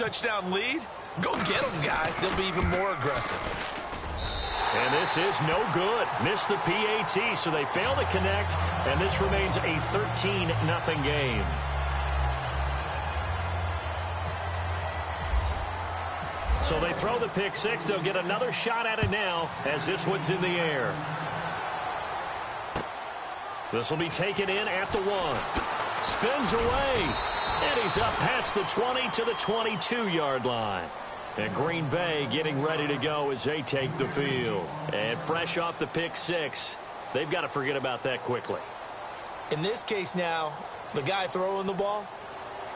touchdown lead? Go get them, guys. They'll be even more aggressive. And this is no good. Missed the PAT, so they fail to connect, and this remains a 13-0 game. So they throw the pick six. They'll get another shot at it now as this one's in the air. This will be taken in at the 1. Spins away. And he's up past the 20 to the 22-yard line. And Green Bay getting ready to go as they take the field. And fresh off the pick six, they've got to forget about that quickly. In this case now, the guy throwing the ball,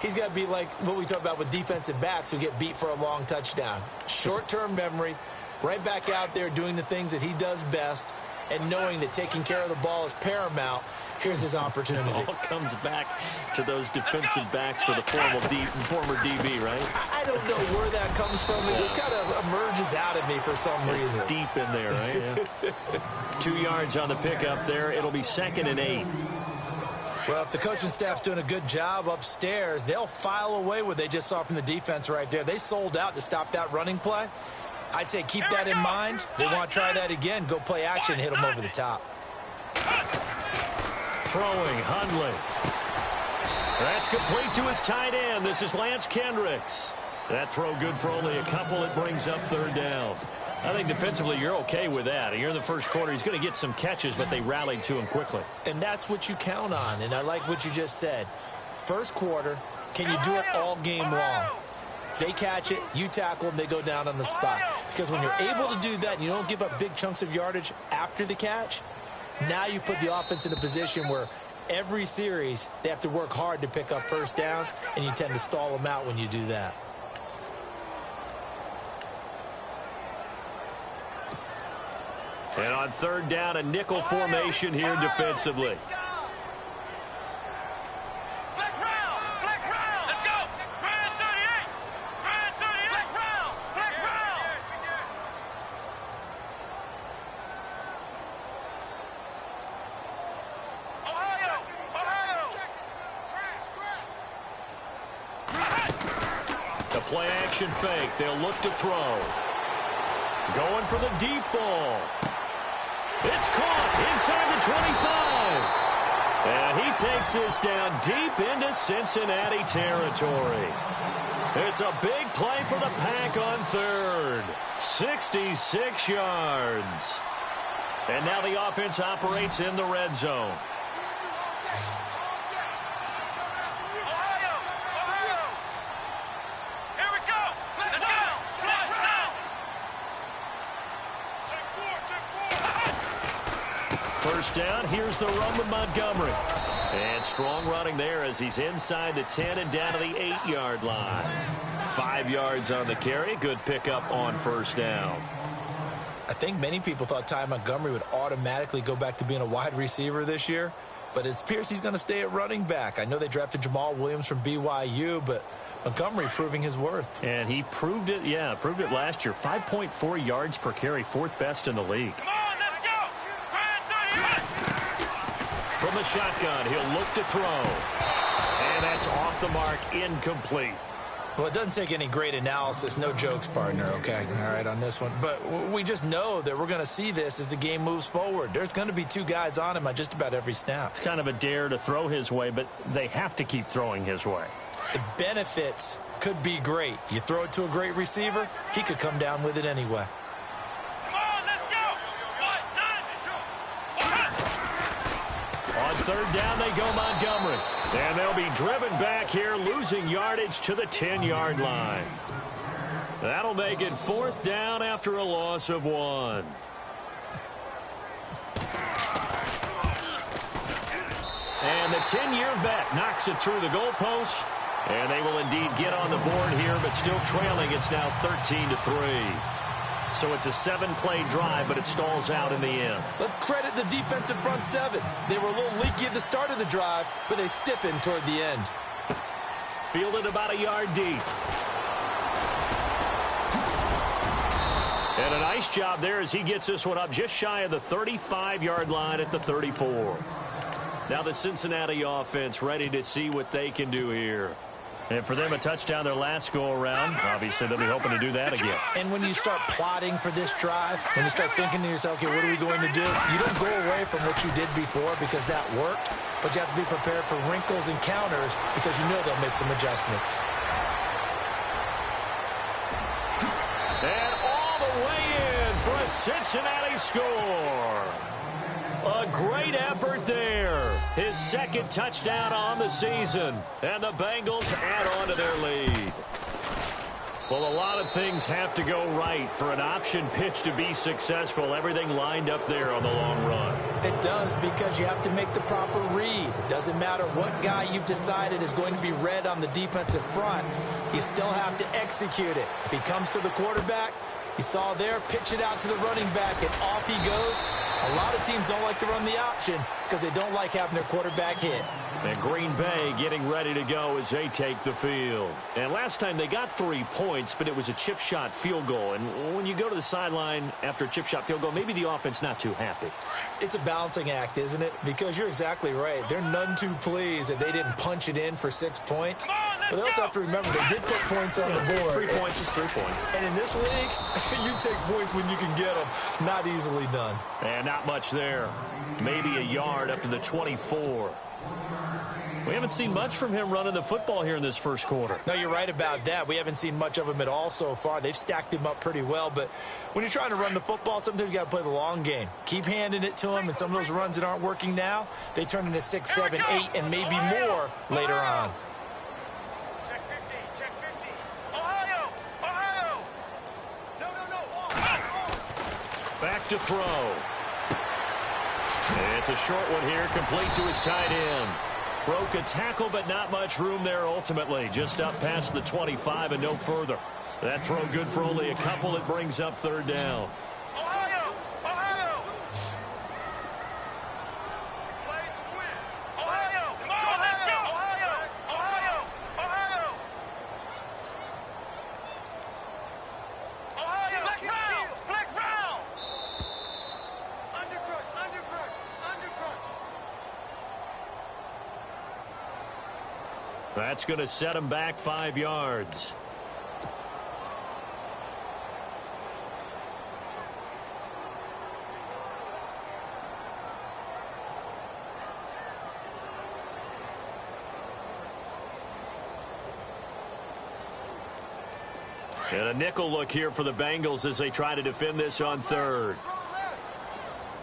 he's got to be like what we talk about with defensive backs who get beat for a long touchdown. Short-term memory, right back out there doing the things that he does best, and knowing that taking care of the ball is paramount. Here's his opportunity. It all comes back to those defensive backs for the former DB, right? I don't know where that comes from. It just kind of emerges out of me for some reason. It's deep in there, right? Yeah. 2 yards on the pickup there. It'll be 2nd and 8. Well, if the coaching staff's doing a good job upstairs, they'll file away what they just saw from the defense right there. They sold out to stop that running play. I'd say keep that in mind. They want to try that again. Go play action, hit them over the top. Throwing, Hundley. That's complete to his tight end. This is Lance Kendricks. That throw good for only a couple. It brings up 3rd down. I think defensively you're okay with that. You're in the first quarter. He's going to get some catches, but they rallied to him quickly. And that's what you count on, and I like what you just said. First quarter, can you do it all game long? They catch it, you tackle them, they go down on the spot. Because when you're able to do that and you don't give up big chunks of yardage after the catch, now you put the offense in a position where every series they have to work hard to pick up first downs, and you tend to stall them out when you do that. And on 3rd down, a nickel formation here defensively. Play action fake. They'll look to throw. Going for the deep ball. It's caught inside the 25. And he takes this down deep into Cincinnati territory. It's a big play for the Pack on 3rd. 66 yards. And now the offense operates in the red zone. First down, here's the run with Montgomery. And strong running there as he's inside the 10 and down to the 8-yard line. 5 yards on the carry. Good pickup on first down. I think many people thought Ty Montgomery would automatically go back to being a wide receiver this year, but it appears he's going to stay at running back. I know they drafted Jamal Williams from BYU, but Montgomery proving his worth. And he proved it, proved it last year. 5.4 yards per carry, 4th best in the league. From the shotgun, he'll look to throw. And that's off the mark, incomplete. Well, it doesn't take any great analysis. No jokes, partner, okay? All right, on this one. But we just know that we're going to see this as the game moves forward. There's going to be 2 guys on him on just about every snap. It's kind of a dare to throw his way, but they have to keep throwing his way. The benefits could be great. You throw it to a great receiver, he could come down with it anyway. On 3rd down, they go Montgomery. And they'll be driven back here, losing yardage to the 10-yard line. That'll make it 4th down after a loss of 1. And the 10-year vet knocks it through the goalpost. And they will indeed get on the board here, but still trailing. It's now 13-3. So it's a 7-play drive, but it stalls out in the end. Let's credit the defensive front 7. They were a little leaky at the start of the drive, but they stiffened toward the end. Fielded about a yard deep. And a nice job there as he gets this one up just shy of the 35-yard line at the 34. Now the Cincinnati offense ready to see what they can do here. And for them, a touchdown their last go-around. Obviously, they'll be hoping to do that again. And when you start plotting for this drive, when you start thinking to yourself, okay, what are we going to do? You don't go away from what you did before because that worked, but you have to be prepared for wrinkles and counters because you know they'll make some adjustments. And all the way in for a Cincinnati score. A great effort there. His second touchdown on the season. And the Bengals add on to their lead. Well, a lot of things have to go right for an option pitch to be successful. Everything lined up there on the long run. It does, because you have to make the proper read. It doesn't matter what guy you've decided is going to be read on the defensive front. You still have to execute it. If he comes to the quarterback, you saw there, pitch it out to the running back, and off he goes. A lot of teams don't like to run the option because they don't like having their quarterback hit. And Green Bay getting ready to go as they take the field. And last time they got 3 points, but it was a chip shot field goal. And when you go to the sideline after a chip shot field goal, maybe the offense not too happy. It's a balancing act, isn't it? Because you're exactly right. They're none too pleased that they didn't punch it in for 6 points. But they also have to remember they did put points on the board. 3 points is 3 points. And in this league, you take points when you can get them. Not easily done. And not much there. Maybe a yard up to the 24. We haven't seen much from him running the football here in this first quarter. No, you're right about that. We haven't seen much of him at all so far. They've stacked him up pretty well. But when you're trying to run the football, sometimes you got to play the long game. Keep handing it to him, and some of those runs that aren't working now, they turn into 6, 7, 8, and maybe more later on. Check 50, check 50. Ohio! Ohio! No. Back to throw. It's a short one here, complete to his tight end. Broke a tackle, but not much room there ultimately. Just up past the 25 and no further. That throw good for only a couple. It brings up third down. Ohio! Ohio! Play to win. Ohio! Come on, let's go! Ohio! Ohio! Ohio! Ohio! Flex round! Flex round! Under crush! Under crush! Under crush! That's going to set him back 5 yards. And a nickel look here for the Bengals as they try to defend this on third.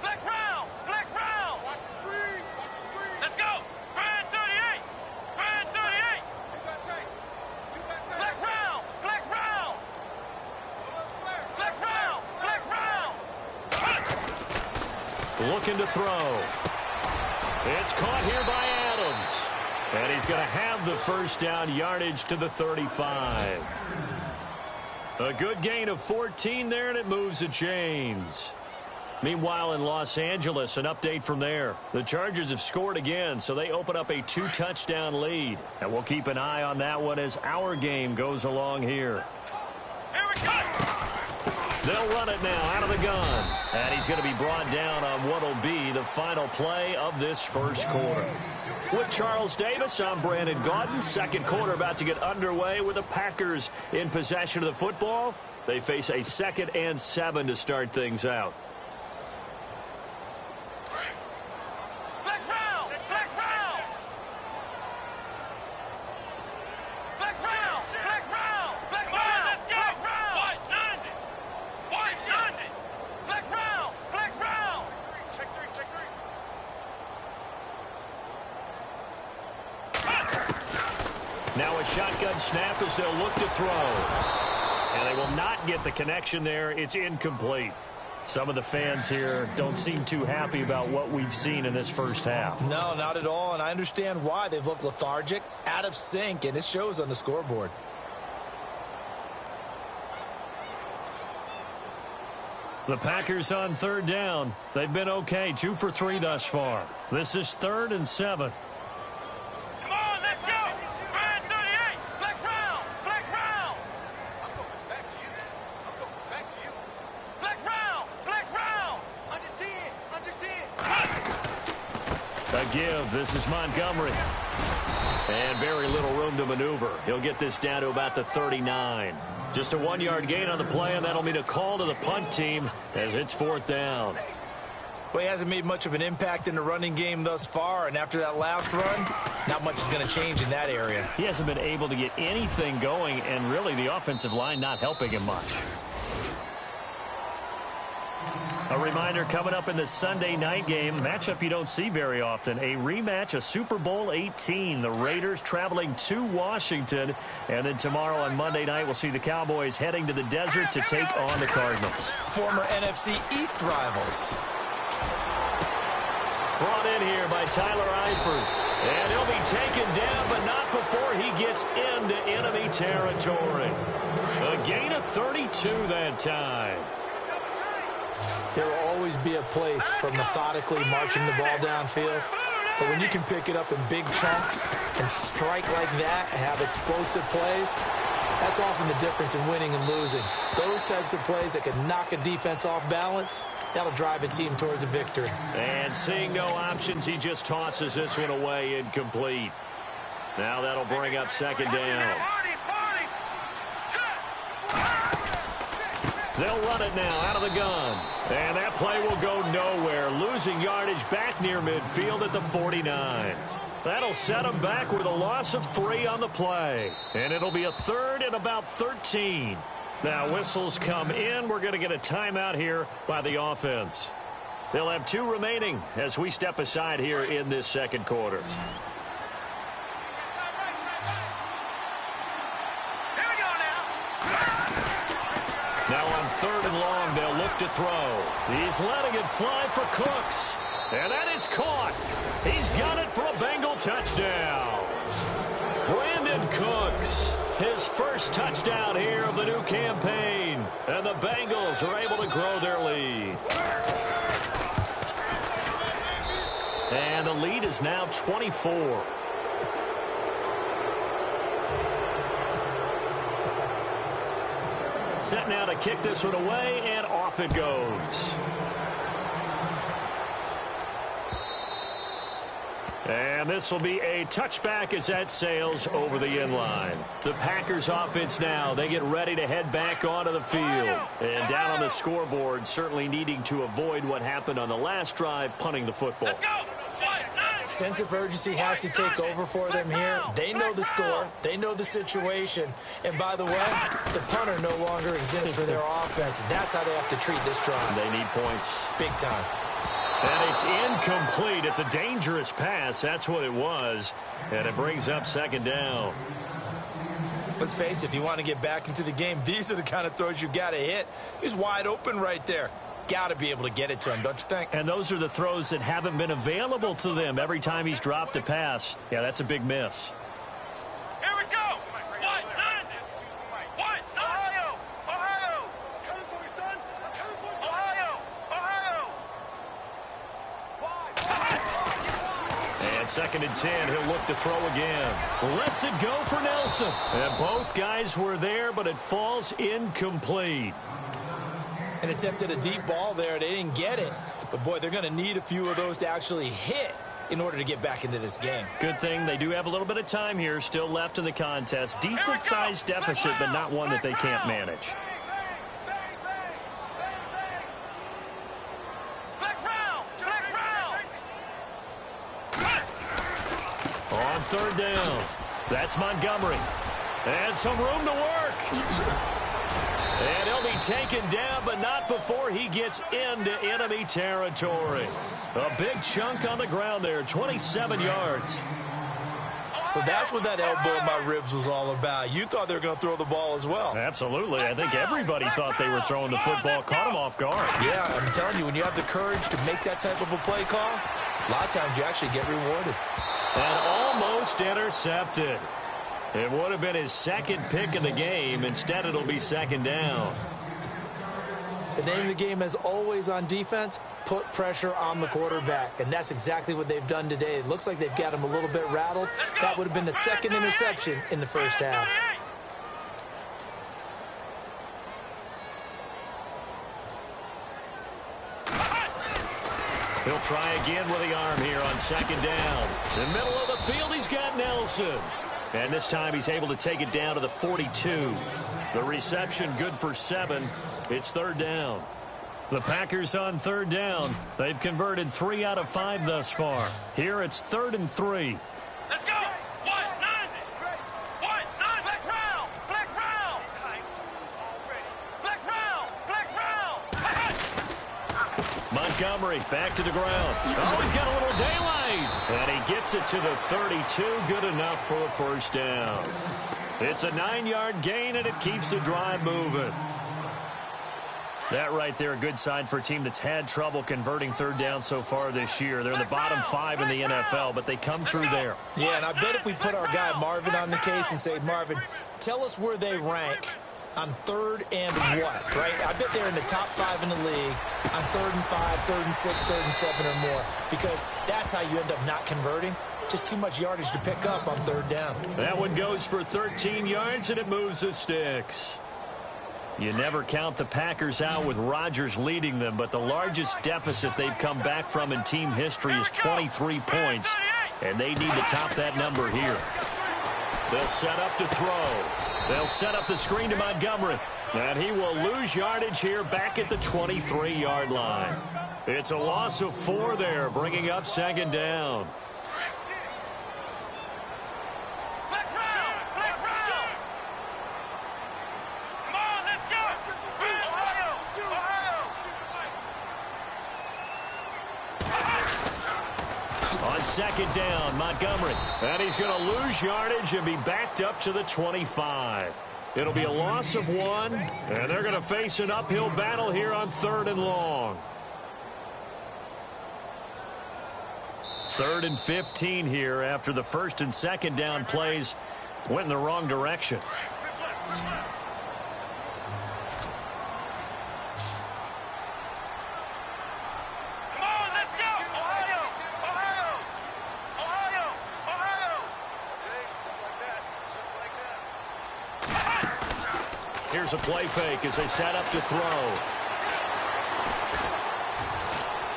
Flex round! Flex round! Watch the screen! Watch the screen! Let's go! Brand 38! Brand 38! Flex round! Flex round! Flex round! Flex round! Looking to throw. It's caught here by Adams. And he's going to have the first down, yardage to the 35. A good gain of 14 there, and it moves the chains. Meanwhile, in Los Angeles, an update from there. The Chargers have scored again, so they open up a 2-touchdown lead. And we'll keep an eye on that one as our game goes along here. Here we go! They'll run it now out of the gun. And he's going to be brought down on what will be the final play of this first quarter. With Charles Davis, I'm Brandon Gaudin. Second quarter about to get underway with the Packers in possession of the football. They face a 2nd and 7 to start things out. Flex round! Flex round! Flex round! Flex round! Flex round! Flex round! White 90! White 90! Flex round! Flex round! Check 3, check 3. Now a shotgun snap as they'll look to throw. And they will not get the connection there. It's incomplete. Some of the fans here don't seem too happy about what we've seen in this first half. No, not at all, and I understand why. They've looked lethargic, out of sync, and it shows on the scoreboard. The Packers on third down. They've been okay, 2 for 3 thus far. This is 3rd and 7. Come on, let's go! Brand 38! Flex round! Flex round! I'm going back to you. I'm going back to you. Flex round! Flex round! Under 10! Under 10! A give. This is Montgomery. And very little room to maneuver. He'll get this down to about the 39. Just a 1-yard gain on the play, and that'll mean a call to the punt team as it's 4th down. Well, he hasn't made much of an impact in the running game thus far, and after that last run, not much is going to change in that area. He hasn't been able to get anything going, and really the offensive line not helping him much. A reminder coming up in the Sunday night game, matchup you don't see very often, a rematch of Super Bowl 18. The Raiders traveling to Washington, and then tomorrow on Monday night we'll see the Cowboys heading to the desert to take on the Cardinals. Former NFC East rivals. Brought in here by Tyler Eifert. And he'll be taken down, but not before he gets into enemy territory. A gain of 32 that time. There will always be a place for methodically marching the ball downfield. But when you can pick it up in big chunks and strike like that, have explosive plays, that's often the difference in winning and losing. Those types of plays that can knock a defense off balance, that'll drive a team towards a victory. And seeing no options, he just tosses this one away incomplete. Now that'll bring up 2nd down. They'll run it now out of the gun. And that play will go nowhere, losing yardage back near midfield at the 49. That'll set them back with a loss of 3 on the play. And it'll be a 3rd and about 13. Now whistles come in. We're going to get a timeout here by the offense. They'll have 2 remaining as we step aside here in this 2nd quarter. Now on 3rd and long, they'll look to throw. He's letting it fly for Cooks. And that is caught. He's got it for a Bengal touchdown. Brandon Cooks, his first touchdown here of the new campaign. And the Bengals are able to grow their lead. And the lead is now 24. Set now to kick this one away, and off it goes. And this will be a touchback as that sails over the inline. The Packers offense now, they get ready to head back onto the field. And down on the scoreboard, certainly needing to avoid what happened on the last drive, punting the football. Let's go. Sense of urgency has to take over for them here. They know the score. They know the situation. And by the way, the punter no longer exists for their offense. And that's how they have to treat this drive. They need points. Big time. And it's incomplete. It's a dangerous pass. That's what it was. And it brings up 2nd down. Let's face it, if you want to get back into the game, these are the kind of throws you got to hit. He's wide open right there. Got to be able to get it to him, don't you think? And those are the throws that haven't been available to them every time he's dropped a pass. Yeah, that's a big miss. Here we go. What? Ohio. Ohio. Coming for you, son. I'm coming for you. Ohio. And 2nd and 10, he'll look to throw again. Lets it go for Nelson. And both guys were there, but it falls incomplete. An attempt at a deep ball there. They didn't get it. But, boy, they're going to need a few of those to actually hit in order to get back into this game. Good thing they do have a little bit of time here still left in the contest. Decent-sized deficit, but not one that they can't manage. On 3rd down, that's Montgomery. And some room to work. And he'll be taken down, but not before he gets into enemy territory. A big chunk on the ground there, 27 yards. So that's what that elbow in my ribs was all about. You thought they were going to throw the ball as well. Absolutely. I think everybody thought they were throwing the football. Caught him off guard. Yeah, I'm telling you, when you have the courage to make that type of a play call, a lot of times you actually get rewarded. And almost intercepted. It would have been his 2nd pick of the game. Instead, it'll be 2nd down. The name of the game, as always on defense, put pressure on the quarterback. And that's exactly what they've done today. It looks like they've got him a little bit rattled. That would have been the 2nd interception in the first half. He'll try again with the arm here on second down. In the middle of the field, he's got Nelson. And this time he's able to take it down to the 42. The reception good for 7. It's third down. The Packers on third down. They've converted 3 out of 5 thus far. Here it's 3rd and 3. Let's go. 1-9. 1-9. Flex round. Flex round. Flex round. Flex round. Montgomery back to the ground. Oh, he's got a little daylight. And he gets it to the 32. Good enough for a first down. It's a 9-yard gain, and it keeps the drive moving. That right there, a good sign for a team that's had trouble converting third down so far this year. They're in the bottom 5 in the NFL, but they come through there. Yeah, and I bet if we put our guy Marvin on the case and say, Marvin, tell us where they rank on 3rd and what, right? I bet they're in the top 5 in the league on 3rd and 5, 3rd and 6, 3rd and 7 or more, because that's how you end up not converting. Just too much yardage to pick up on 3rd down. That one goes for 13 yards, and it moves the sticks. You never count the Packers out with Rodgers leading them, but the largest deficit they've come back from in team history is 23 points, and they need to top that number here. They'll set up to throw. They'll set up the screen to Montgomery, and he will lose yardage here back at the 23-yard line. It's a loss of 4 there, bringing up second down. Second down, Montgomery. And he's going to lose yardage and be backed up to the 25. It'll be a loss of 1, and they're going to face an uphill battle here on 3rd and long. 3rd and 15 here after the 1st and 2nd down plays went in the wrong direction. Here's a play fake as they set up to throw.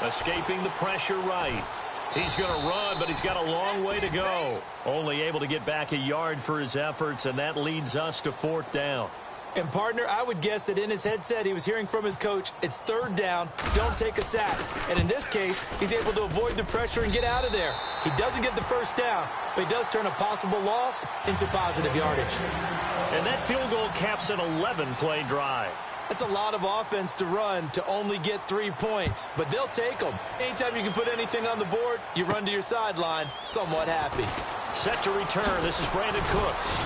Escaping the pressure right. He's going to run, but he's got a long way to go. Only able to get back a yard for his efforts, and that leads us to 4th down. And, partner, I would guess that in his headset he was hearing from his coach, it's 3rd down, don't take a sack. And in this case, he's able to avoid the pressure and get out of there. He doesn't get the first down, but he does turn a possible loss into positive yardage. And that field goal caps an 11-play drive. That's a lot of offense to run to only get 3 points, but they'll take them. Anytime you can put anything on the board, you run to your sideline somewhat happy. Set to return. This is Brandon Cooks.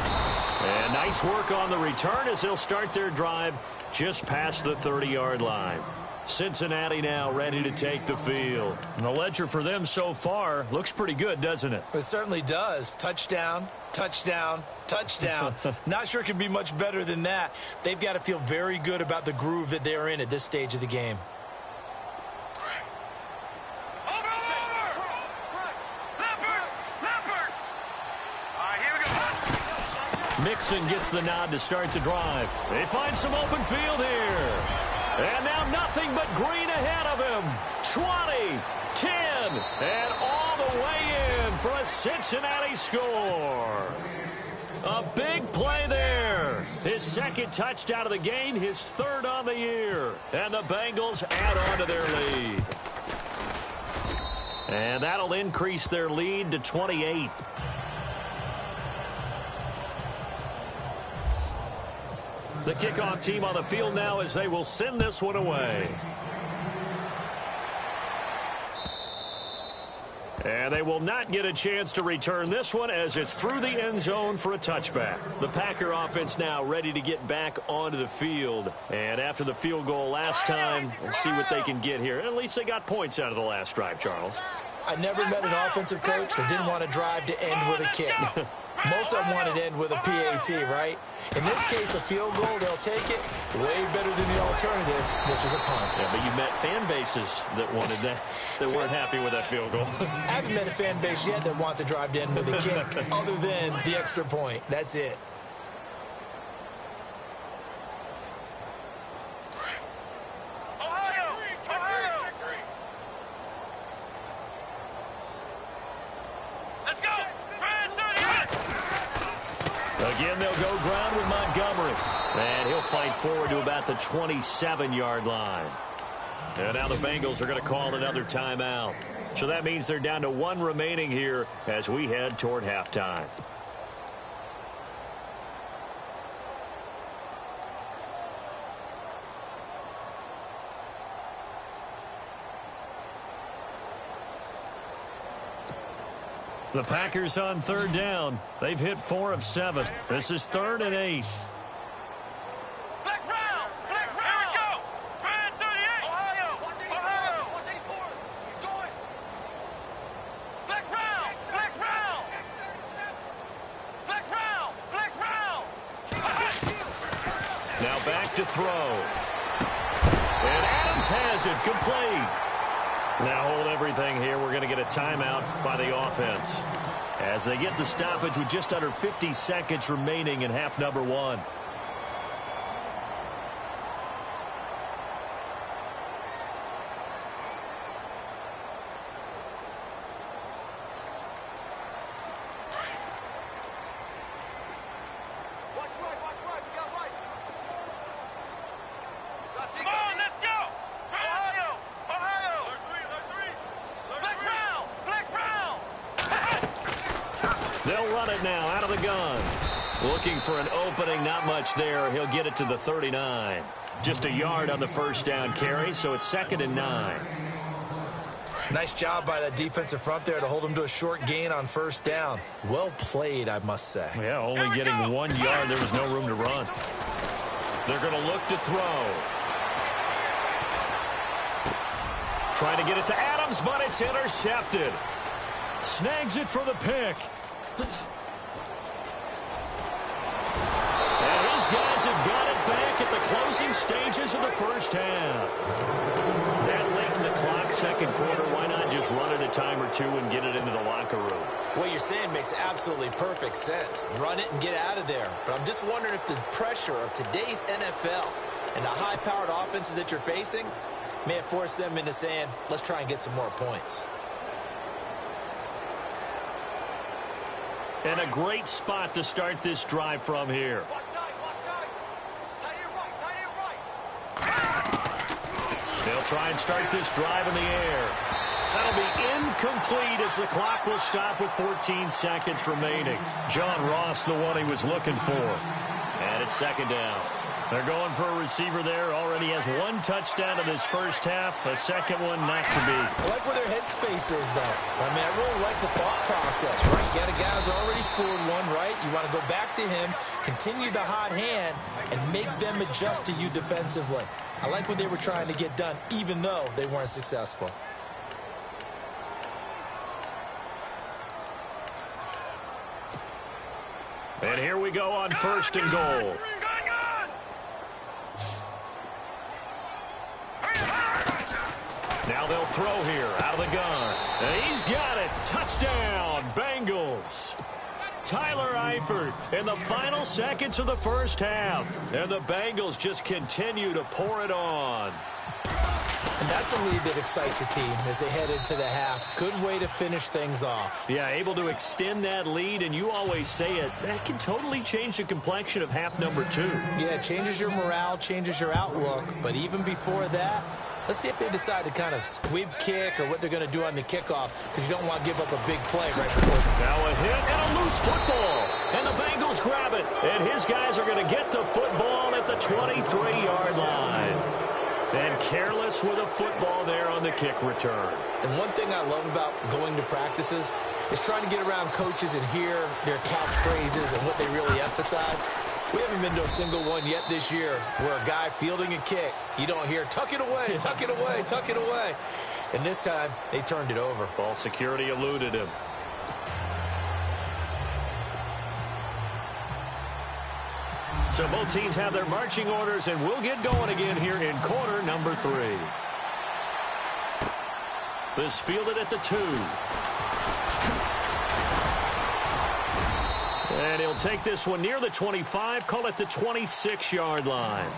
And nice work on the return as they'll start their drive just past the 30-yard line. Cincinnati now ready to take the field. And the ledger for them so far looks pretty good, doesn't it? It certainly does. Touchdown, touchdown, touchdown. Not sure it can be much better than that. They've got to feel very good about the groove that they're in at this stage of the game. Mixon gets the nod to start the drive. They find some open field here. And now nothing but green ahead of him. 20, 10, and all the way in for a Cincinnati score. A big play there. His 2nd touchdown of the game, his 3rd on the year. And the Bengals add on to their lead. And that'll increase their lead to 28. The kickoff team on the field now as they will send this one away. And they will not get a chance to return this one as it's through the end zone for a touchback. The Packer offense now ready to get back onto the field. And after the field goal last time, we'll see what they can get here. At least they got points out of the last drive, Charles. I never met an offensive coach that didn't want to drive to end with a kick. Most of them wanted to end with a PAT, right? In this case, a field goal, they'll take it. Way better than the alternative, which is a punt. Yeah, but you met fan bases that wanted that, that weren't happy with that field goal. I haven't met a fan base yet that wants to drive to end with a kick, other than the extra point. That's it. And they'll go ground with Montgomery. And he'll fight forward to about the 27-yard line. And now the Bengals are going to call another timeout. So that means they're down to one remaining here as we head toward halftime. The Packers on third down. They've hit 4 of 7. This is 3rd and 8. Flex round! Flex round! Here we go! Grand 38! Ohio! Ohio! Watch 84! He's going! Flex round! Flex round! Flex round! Flex round! Now back to throw. And Adams has it. Complete. Now hold everything here. We're going to get a timeout by the offense as they get the stoppage with just under 50 seconds remaining in half number 1. Watch right, we got right. Come on, let's go! Ohio! Ohio! Flex round! Flex round! They'll run it now out of the gun. Looking for an opening, not much there. He'll get it to the 39. Just a yard on the first down carry, so it's 2nd and 9. Nice job by that defensive front there to hold him to a short gain on first down. Well played, I must say. Yeah, only getting 1 yard. There was no room to run. They're going to look to throw. Trying to get it to Adams, but it's intercepted. Snags it for the pick. And his guys have got it back at the closing stages of the first half. That late in the clock, second quarter, why not just run it a time or two and get it into the locker room? What you're saying makes absolutely perfect sense. Run it and get out of there. But I'm just wondering if the pressure of today's NFL and the high-powered offenses that you're facing may have forced them into saying, let's try and get some more points. And a great spot to start this drive from here. Watch tight, watch tight. Tight it right. They'll try and start this drive in the air. That'll be incomplete as the clock will stop with 14 seconds remaining. John Ross, the one he was looking for. And it's 2nd down. They're going for a receiver there. Already has 1 touchdown in this first half. A second one not to be. I like where their headspace is, though. I mean, I really like the thought process, right? You got a guy who's already scored one, right? You want to go back to him, continue the hot hand, and make them adjust to you defensively. I like what they were trying to get done, even though they weren't successful. And here we go on 1st and goal. Now they'll throw here out of the gun. And he's got it. Touchdown, Bengals. Tyler Eifert in the final seconds of the first half. And the Bengals just continue to pour it on. And that's a lead that excites a team as they head into the half. Good way to finish things off. Yeah, able to extend that lead, and you always say it, that can totally change the complexion of half number 2. Yeah, it changes your morale, changes your outlook. But even before that, let's see if they decide to kind of squib kick or what they're going to do on the kickoff, because you don't want to give up a big play right before. Now a hit and a loose football. And the Bengals grab it. And his guys are going to get the football at the 23-yard line. And careless with a football there on the kick return. And one thing I love about going to practices is trying to get around coaches and hear their catchphrases and what they really emphasize. We haven't been to a single one yet this year where a guy fielding a kick, you don't hear, tuck it away, tuck it away, tuck it away. And this time, they turned it over. Ball security eluded him. So both teams have their marching orders, and we'll get going again here in quarter number 3. This fielded at the 2. And he'll take this one near the 25, call it the 26-yard line.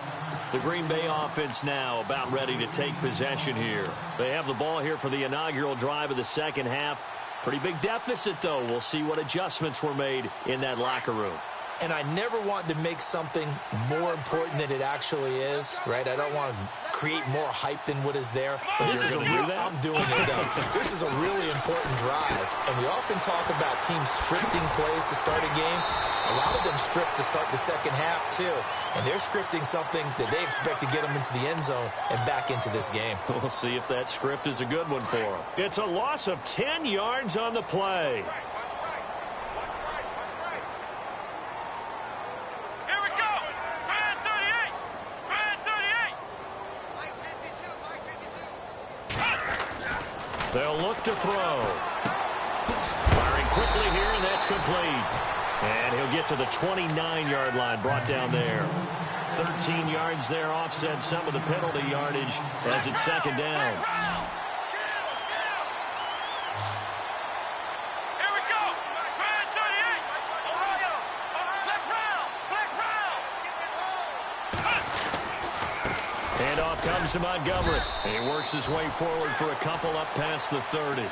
The Green Bay offense now about ready to take possession here. They have the ball here for the inaugural drive of the second half. Pretty big deficit, though. We'll see what adjustments were made in that locker room. and I never want to make something more important than it actually is, right? I don't want to create more hype than what is there. But this is I'm doing it, though. This is a really important drive, and we often talk about teams scripting plays to start a game. A lot of them script to start the second half, too, and they're scripting something that they expect to get them into the end zone and back into this game. We'll see if that script is a good one for them. It's a loss of 10 yards on the play. They'll look to throw. Firing quickly here, and that's complete. And he'll get to the 29-yard line, brought down there. 13 yards there, offset some of the penalty yardage as it's second down. Here we go. Brand 38. Ohio. Flex round. Handoff comes to Montgomery. And he works his way forward for a couple up past the 30.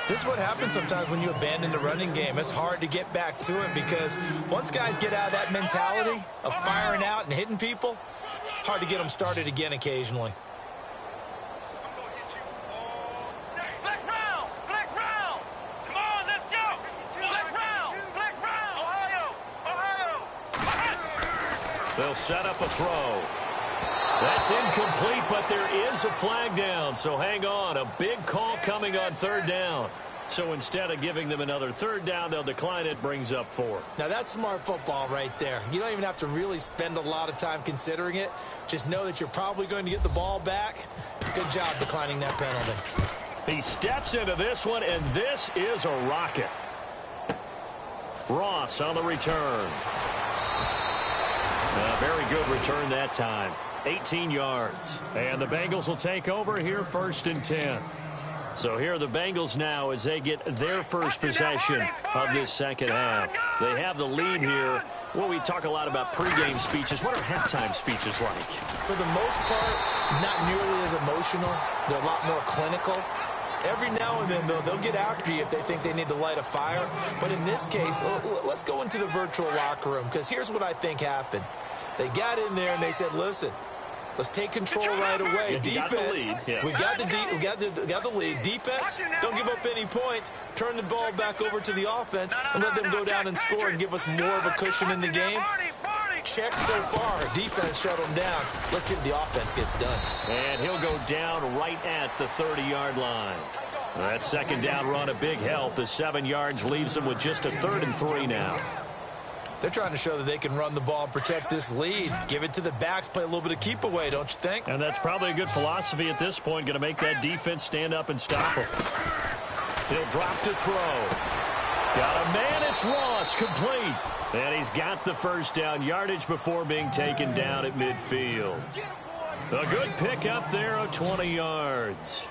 This is what happens sometimes when you abandon the running game. It's hard to get back to it because once guys get out of that mentality of firing out and hitting people, hard to get them started again occasionally. Flex round. Flex round. Come on, let's go. Flex round. Flex round. Ohio. They'll set up a throw. That's incomplete, but there is a flag down. So hang on. A big call coming on third down. So instead of giving them another third down, they'll decline it, brings up 4. Now, that's smart football right there. You don't even have to really spend a lot of time considering it. Just know that you're probably going to get the ball back. Good job declining that penalty. He steps into this one, and this is a rocket. Ross on the return. A very good return that time. 18 yards. And the Bengals will take over here, 1st and 10. So here are the Bengals now as they get their first possession of this second half. They have the lead here. Well, we talk a lot about pregame speeches. What are halftime speeches like? For the most part, not nearly as emotional. They're a lot more clinical. Every now and then, though, they'll get after you if they think they need to light a fire. But in this case, let's go into the virtual locker room, because here's what I think happened. They got in there and they said, listen, let's take control right away. Defense, we got the lead. Defense, don't give up any points. Turn the ball back over to the offense and let them go down and score and give us more of a cushion in the game. Check so far. Defense shut them down. Let's see if the offense gets done. And he'll go down right at the 30-yard line. That second down run, a big help. The 7 yards leaves them with just a 3rd and 3 now. They're trying to show that they can run the ball and protect this lead. Give it to the backs, play a little bit of keep away, don't you think? And that's probably a good philosophy at this point. Going to make that defense stand up and stop him. He'll drop to throw. Got a man, it's Ross, complete. And he's got the first down yardage before being taken down at midfield. A good pick up there of 20 yards.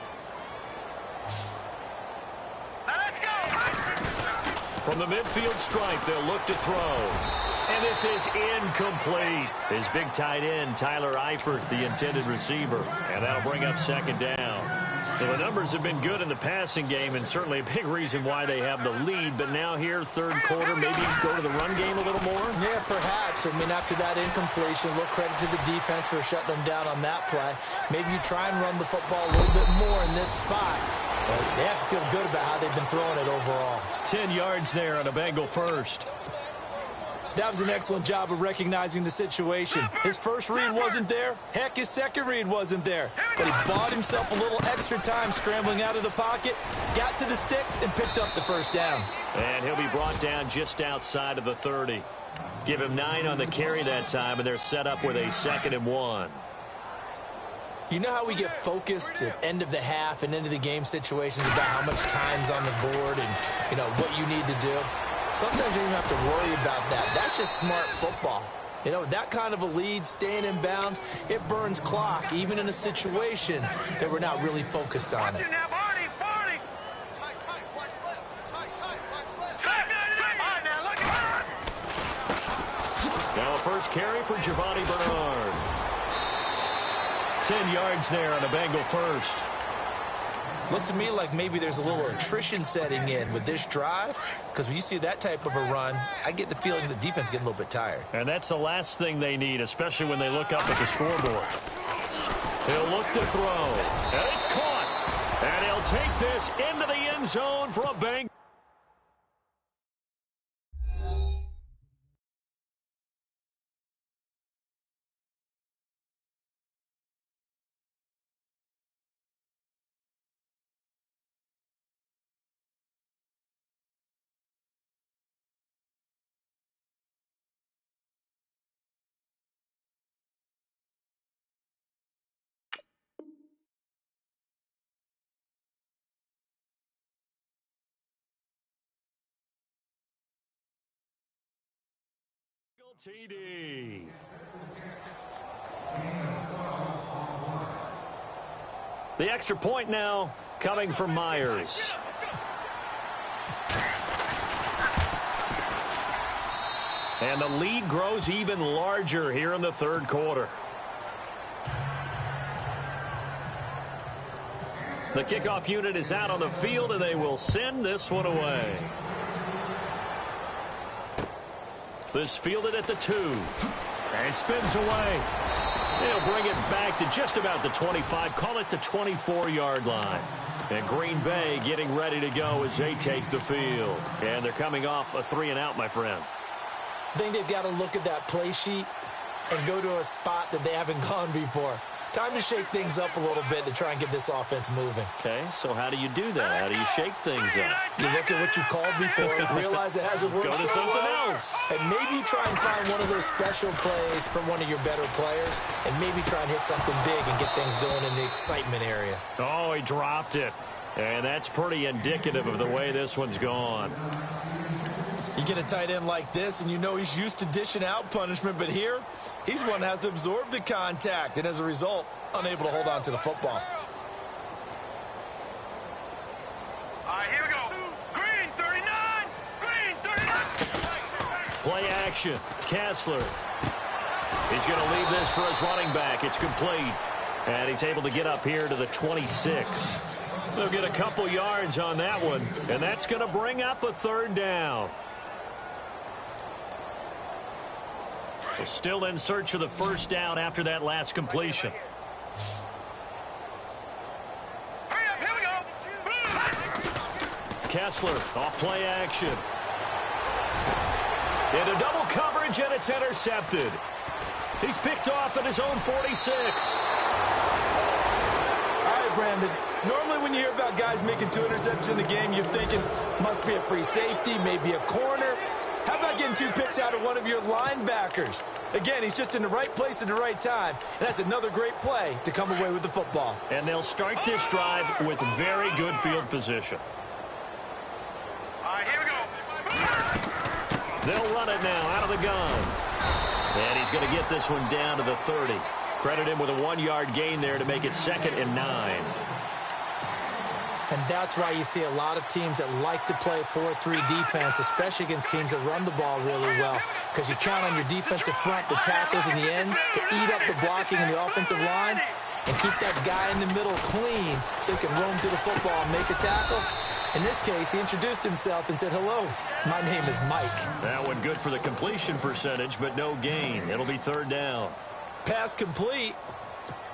From the midfield stripe, they'll look to throw. And this is incomplete. His big tight end, Tyler Eifert, the intended receiver. And that'll bring up second down. So the numbers have been good in the passing game, and certainly a big reason why they have the lead. But now here, third quarter, maybe go to the run game a little more? Yeah, perhaps. I mean, after that incompletion, a little credit to the defense for shutting them down on that play. Maybe you try and run the football a little bit more in this spot. But they have to feel good about how they've been throwing it overall. 10 yards there on a Bengal first. That was an excellent job of recognizing the situation. His first read wasn't there. Heck, his second read wasn't there. But he bought himself a little extra time scrambling out of the pocket, got to the sticks, and picked up the first down. And he'll be brought down just outside of the 30. Give him 9 on the carry that time, and they're set up with a 2nd and 1. You know how we get focused at end of the half and into the game situations about how much time's on the board and, you know, what you need to do? Sometimes you don't even have to worry about that. That's just smart football. You know, that kind of a lead, staying in bounds, it burns clock, even in a situation that we're not really focused on it. Now a first carry for Giovanni Bernard. 10 yards there on a Bengal first. Looks to me like maybe there's a little attrition setting in with this drive, because when you see that type of a run, I get the feeling the defense getting a little bit tired. And that's the last thing they need, especially when they look up at the scoreboard. He'll look to throw, and it's caught. And he'll take this into the end zone for a bang. TD. The extra point now coming from Myers. And the lead grows even larger here in the third quarter. The kickoff unit is out on the field, and they will send this one away. This fielded at the 2. And spins away. They'll bring it back to just about the 25. Call it the 24-yard line. And Green Bay getting ready to go as they take the field. And they're coming off a 3-and-out, my friend. I think they've got to look at that play sheet and go to a spot that they haven't gone before. Time to shake things up a little bit to try and get this offense moving. Okay, so how do you do that? How do you shake things up? You look at what you called before, realize it hasn't worked Go to so something well, else. and maybe try and find one of those special plays from one of your better players, and maybe try and hit something big and get things going in the excitement area. Oh, he dropped it. And that's pretty indicative of the way this one's gone. You get a tight end like this, and you know he's used to dishing out punishment, but here, he's one that has to absorb the contact, and as a result, unable to hold on to the football. All right, here we go. Green 39. Green 39. Play action. Kessler. He's going to leave this for his running back. It's complete. And he's able to get up here to the 26. They'll get a couple yards on that one, and that's going to bring up a third down. So still in search of the first down after that last completion. Hurry up, here we go. Kessler off play action. Into double coverage, and it's intercepted. He's picked off at his own 46. All right, Brandon. Normally when you hear about guys making 2 interceptions in the game, you're thinking must be a free safety, maybe a corner. How about getting 2 picks out of one of your linebackers? Again, he's just in the right place at the right time, and that's another great play to come away with the football. And they'll start this drive with very good field position. All right, here we go. They'll run it now out of the gun. And he's going to get this one down to the 30. Credit him with a 1-yard gain there to make it 2nd and 9. And that's why you see a lot of teams that like to play 4-3 defense, especially against teams that run the ball really well, because you count on your defensive front, the tackles and the ends, to eat up the blocking in the offensive line and keep that guy in the middle clean so he can roam to the football and make a tackle. In this case, he introduced himself and said, "Hello, my name is Mike." That one good for the completion percentage, but no gain. It'll be third down. Pass complete,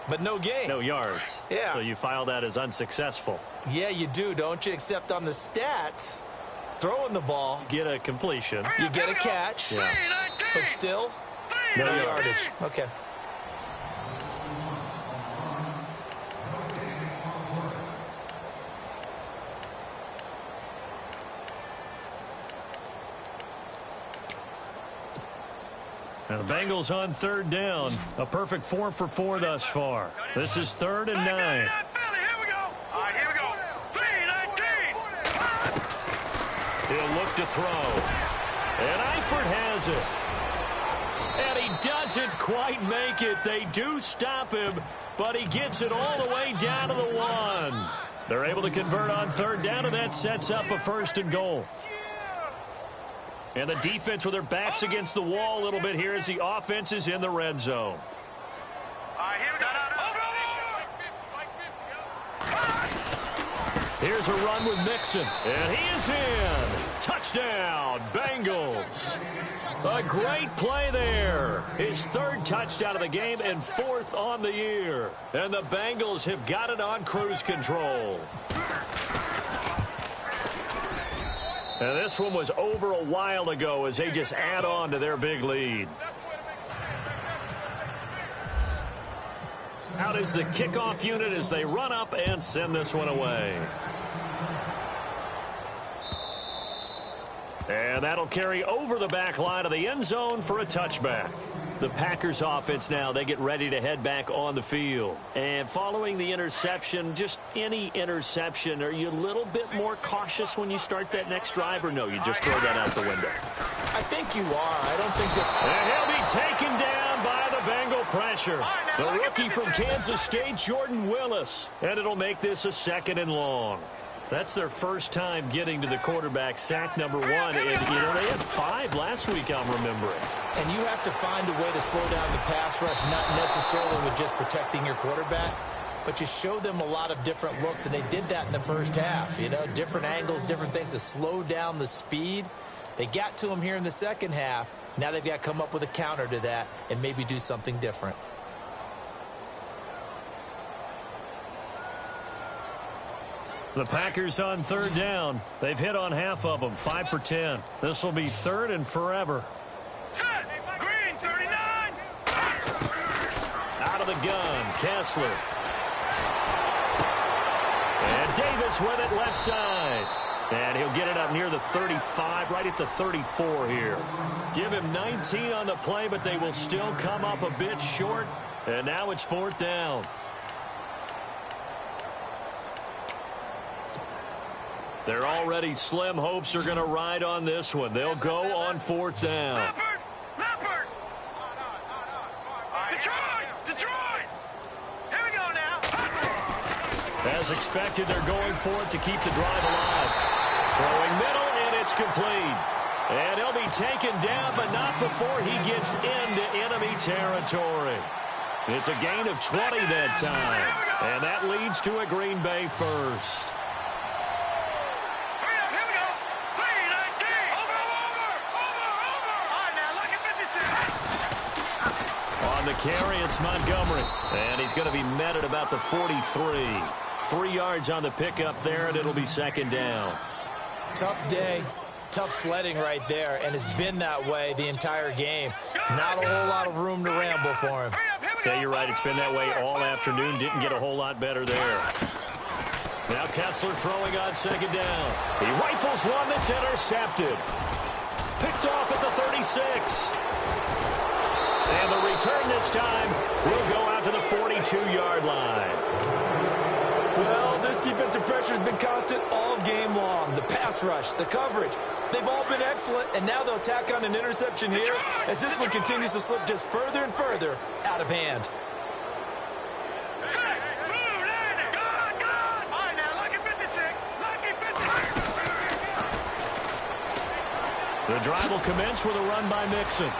but no gain. No yards. Yeah. So you file that as unsuccessful. Yeah, you do, don't you? Except on the stats, throwing the ball, Get a completion. you get a catch, Yeah. but still, No no yards. yardage. Okay. And the Bengals on third down. A perfect 4 for 4 thus far. This is 3rd and 9. Here we go. All right, here we go. 3-19. He'll look to throw. And Eifert has it. And he doesn't quite make it. They do stop him, but he gets it all the way down to the 1. They're able to convert on third down, and that sets up a 1st and goal. And the defense with their backs against the wall a little bit here as the offense is in the red zone. All right, here we go. Here's a run with Mixon, and he is in. Touchdown, Bengals. A great play there. His third touchdown of the game and fourth on the year. And the Bengals have got it on cruise control. And this one was over a while ago as they just add on to their big lead. Out is the kickoff unit as they run up and send this one away. And that'll carry over the back line of the end zone for a touchback. The Packers offense now, they get ready to head back on the field. And following the interception, just any interception, are you a little bit more cautious when you start that next drive, or no, you just throw that out the window? I think you are. I don't think that... And he'll be taken down by the Bengal pressure. The rookie from Kansas State, Jordan Willis. And it'll make this a 2nd and long. That's their first time getting to the quarterback, sack number 1. And, you know, they had 5 last week, I'm remembering. And you have to find a way to slow down the pass rush, not necessarily with just protecting your quarterback, but you show them a lot of different looks, and they did that in the first half. You know, different angles, different things to slow down the speed. They got to him here in the second half. Now they've got to come up with a counter to that and maybe do something different. The Packers on 3rd down. They've hit on half of them, 5 for 10. This will be 3rd and forever. Set. Green, 39. Out of the gun, Kessler. And Davis with it left side. And he'll get it up near the 35, right at the 34 here. Give him 19 on the play, but they will still come up a bit short. And now it's 4th down. They're already slim hopes are going to ride on this one. They'll go on 4th down. Leopard. Detroit. Here we go now. As expected, they're going for it to keep the drive alive. Throwing middle, and it's complete. And he'll be taken down, but not before he gets into enemy territory. It's a gain of 20 that time. And that leads to a Green Bay first. On the carry, it's Montgomery. And he's going to be met at about the 43. 3 yards on the pickup there, and it'll be 2nd down. Tough day, tough sledding right there, and it's been that way the entire game. Not a whole lot of room to ramble for him. Yeah, you're right. It's been that way all afternoon. Didn't get a whole lot better there. Now Kessler throwing on 2nd down. He rifles one that's intercepted. Picked off at the 36. And the return this time will go out to the 42-yard line. Well, this defensive pressure has been constant all game long. The pass rush, the coverage, they've all been excellent, and now they'll tack on an interception here as this one continues to slip just further and further out of hand. The drive will commence with a run by Mixon.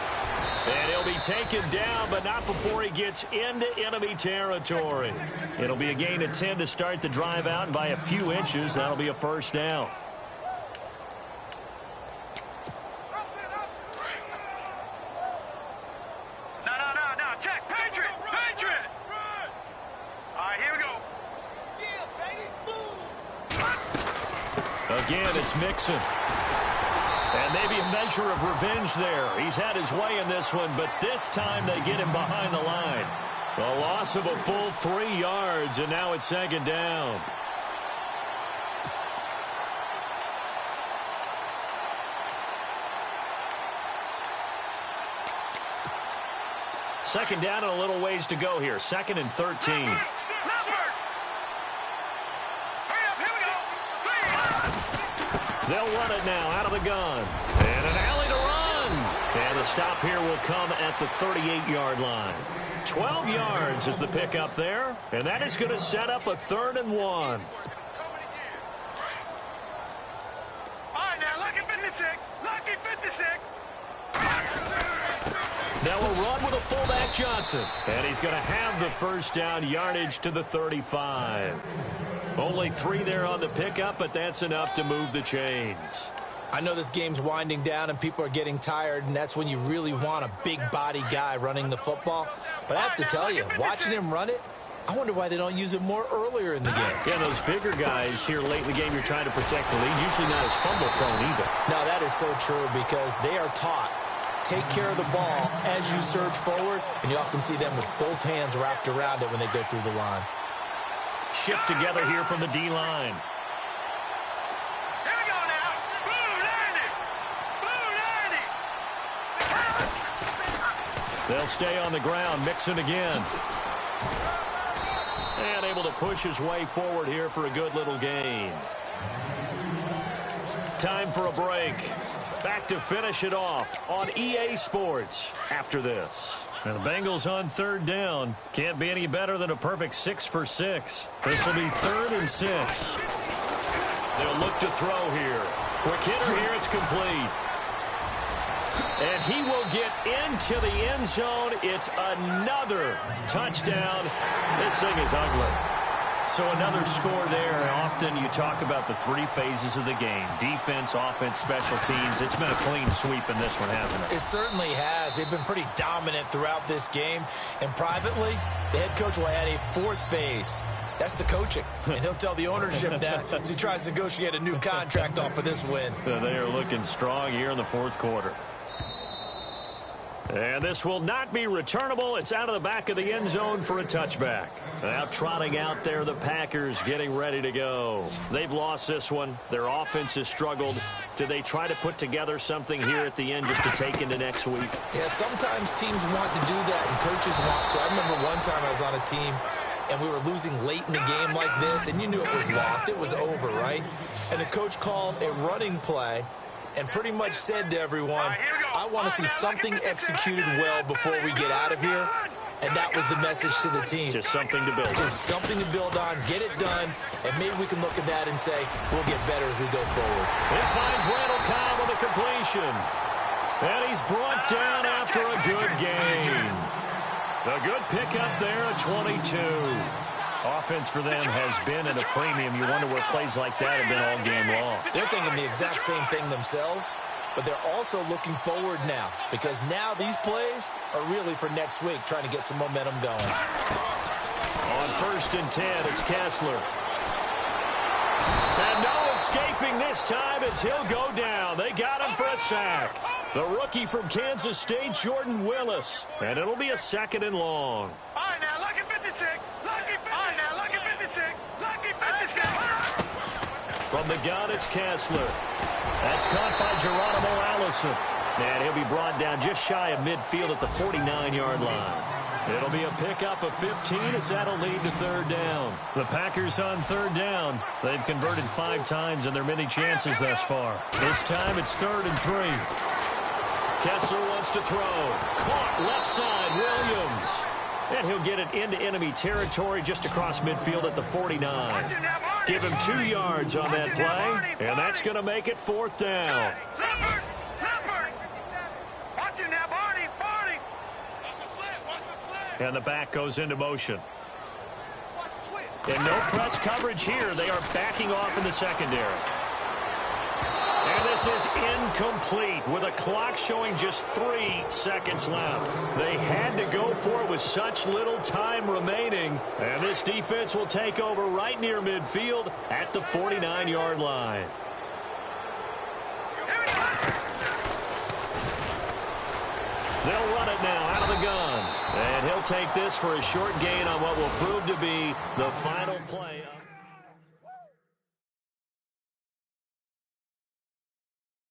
And he'll be taken down, but not before he gets into enemy territory. It'll be a gain of 10 to start the drive out, and by a few inches, that'll be a 1st down. No. Check. Patriot. All right, here we go. Again, it's Mixon. And maybe a measure of revenge there. He's had his way in this one, but this time they get him behind the line. A loss of a full 3 yards, and now it's 2nd down. Second down and a little ways to go here. 2nd and 13. They'll run it now out of the gun. And an alley to run. And the stop here will come at the 38-yard line. 12 yards is the pickup there. And that is going to set up a 3rd and 1. All right, now, lucky 56. Now a run with a fullback Johnson. And he's going to have the 1st down, yardage to the 35. Only 3 there on the pickup, but that's enough to move the chains. I know this game's winding down and people are getting tired, and that's when you really want a big body guy running the football. But I have to tell you, watching him run it, I wonder why they don't use him more earlier in the game. Yeah, those bigger guys here late in the game, you're trying to protect the lead, usually not as fumble-prone either. No, that is so true because they are taught, take care of the ball as you surge forward, and you often see them with both hands wrapped around it when they go through the line. Shift together here from the D-line. Here we go now. Blue 90. They'll stay on the ground, Mixon again. And able to push his way forward here for a good little gain. Time for a break. Back to finish it off on EA Sports after this. And the Bengals on 3rd down. Can't be any better than a perfect 6 for 6. This will be 3rd and 6. They'll look to throw here. Quick hitter here, it's complete. And he will get into the end zone. It's another touchdown. This thing is ugly. So another score there. Often you talk about the 3 phases of the game. Defense, offense, special teams. It's been a clean sweep in this one, hasn't it? It certainly has. They've been pretty dominant throughout this game. And privately, the head coach will add a 4th phase. That's the coaching. And he'll tell the ownership that as he tries to negotiate a new contract off of this win. They are looking strong here in the 4th quarter. And this will not be returnable. It's out of the back of the end zone for a touchback. Now trotting out there, the Packers getting ready to go. They've lost this one. Their offense has struggled. Do they try to put together something here at the end just to take into next week? Yeah, sometimes teams want to do that and coaches want to. I remember one time I was on a team and we were losing late in the game like this, and you knew it was lost. It was over, right? And the coach called a running play and pretty much said to everyone, I want to see something executed well before we get out of here. And that was the message to the team. Just something to build on. Just something to build on, get it done, and maybe we can look at that and say, we'll get better as we go forward. It finds Randall Cobb on the completion. And he's brought down after a good game. A good pickup there at 22. Offense for them has been at a premium. You wonder where plays like that have been all game long. They're thinking the exact same thing themselves, but they're also looking forward now because now these plays are really for next week, trying to get some momentum going. On 1st and 10, it's Kessler. And no escaping this time as he'll go down. They got him for a sack. The rookie from Kansas State, Jordan Willis. And it'll be a 2nd and long. All right, now, lucky 56. Lucky 56. All right, now, lucky 56. Lucky 56. From the gun, it's Kessler. That's caught by Geronimo Allison. And he'll be brought down just shy of midfield at the 49-yard line. It'll be a pickup of 15 as that'll lead to 3rd down. The Packers on 3rd down. They've converted 5 times in their many chances thus far. This time it's 3rd and 3. Kessler wants to throw. Caught left side, Williams. And he'll get it into enemy territory just across midfield at the 49. Give him 2 yards on that play, and that's going to make it 4th down. And the back goes into motion. And no press coverage here. They are backing off in the secondary. And this is incomplete with a clock showing just 3 seconds left. They had to go for it with such little time remaining. And this defense will take over right near midfield at the 49-yard line. They'll run it now out of the gun. And he'll take this for a short gain on what will prove to be the final play.